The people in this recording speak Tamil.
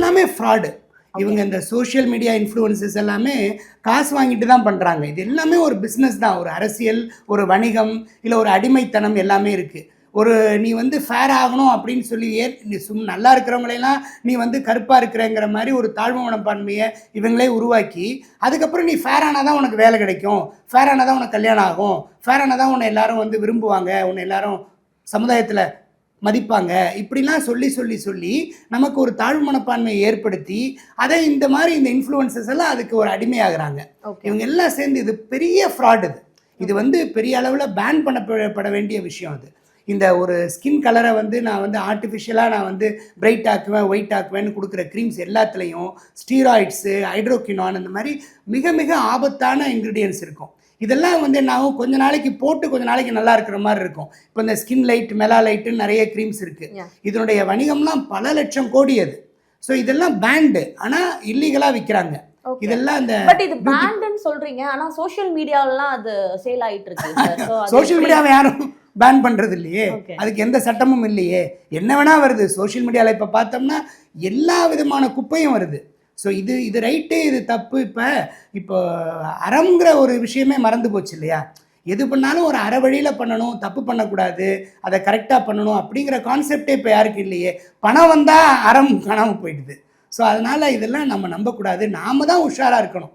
எல்லாமே ஃப்ராடு. இவங்க இந்த சோஷியல் மீடியா இன்ஃப்ளூயன்சஸ் எல்லாமே காசு வாங்கிட்டு தான் பண்ணுறாங்க. இது எல்லாமே ஒரு பிஸ்னஸ் தான். ஒரு அரசியல், ஒரு வணிகம், இல்லை ஒரு அடிமைத்தனம் எல்லாமே இருக்குது. நீ வந்து ஃபேர் ஆகணும் அப்படின்னு சொல்லி நீ நல்லா இருக்கிறவங்களெல்லாம் நீ வந்து கருப்பாக இருக்கிறங்கிற மாதிரி ஒரு தாழ்வு மனப்பான்மையை இவங்களே உருவாக்கி, அதுக்கப்புறம் நீ ஃபேர் ஆனால் தான் உனக்கு வேலை கிடைக்கும், ஃபேர் ஆனால் தான் உனக்கு கல்யாணம் ஆகும், ஃபேர் ஆனால் தான் உன்னை எல்லாரும் வந்து விரும்புவாங்க, உன்னை எல்லாரும் சமுதாயத்தில் மதிப்பாங்க, இப்படிலாம் சொல்லி சொல்லி சொல்லி நமக்கு ஒரு தாழ்வு மனப்பான்மையை ஏற்படுத்தி அதை இந்த மாதிரி இந்த இன்ஃப்ளூயன்சஸ் எல்லாம் அதுக்கு ஒரு அடிமையாகிறாங்க. இவங்க எல்லாம் சேர்ந்து இது பெரிய ஃப்ராட். இது வந்து பெரிய அளவில் பேன் பண்ணப்பட வேண்டிய விஷயம். அது இந்த ஒரு ஸ்கின் கலரை வந்து நான் வந்து ஆர்டிஃபிஷியலாக நான் வந்து பிரைட் ஆக்குவேன், ஒயிட் ஆக்குவேன்னு கொடுக்குற க்ரீம்ஸ் எல்லாத்துலேயும் ஸ்டீராய்ட்ஸு, ஹைட்ரோகினான், இந்த மாதிரி மிக மிக ஆபத்தான இன்க்ரீடியன்ஸ் இருக்கும். இதெல்லாம் வந்து நான் கொஞ்ச நாளைக்கு போட்டு கொஞ்ச நாளைக்கு நல்லா இருக்கிற மாதிரி இருக்கும். இப்போ இந்த ஸ்கின் லைட், மெலா லைட்டுன்னு நிறைய க்ரீம்ஸ் இருக்குது. இதனுடைய வணிகம்லாம் பல லட்சம் கோடி. அது ஸோ இதெல்லாம் பேண்டு, ஆனால் இல்லீகலாக விற்கிறாங்க. இதெல்லாம் இந்த பட் இது பேண்டுன்னு சொல்றீங்க, ஆனால் சோஷியல் மீடியாவெல்லாம் அது சேல் ஆகிட்டு இருக்கு. சோஷியல் மீடியாவை யாரும் பேன் பண்ணுறது இல்லையே, அதுக்கு எந்த சட்டமும் இல்லையே. என்ன வேணா வருது சோஷியல் மீடியாவில். இப்போ பார்த்தோம்னா எல்லா விதமான குப்பையும் வருது. ஸோ இது ரைட்டு, இது தப்பு. இப்போ அறம்ங்கிற ஒரு விஷயமே மறந்து போச்சு இல்லையா? எது பண்ணாலும் ஒரு அற வழியில் பண்ணணும், தப்பு பண்ணக்கூடாது, அதை கரெக்டாக பண்ணணும் அப்படிங்கிற கான்செப்டே இப்போ யாருக்கு இல்லையே. பணம் வந்தால் அறம் காணாமல் போயிடுது. ஸோ அதனால் இதெல்லாம் நம்ம நம்பக்கூடாது, நாம் தான் உஷாராக இருக்கணும்.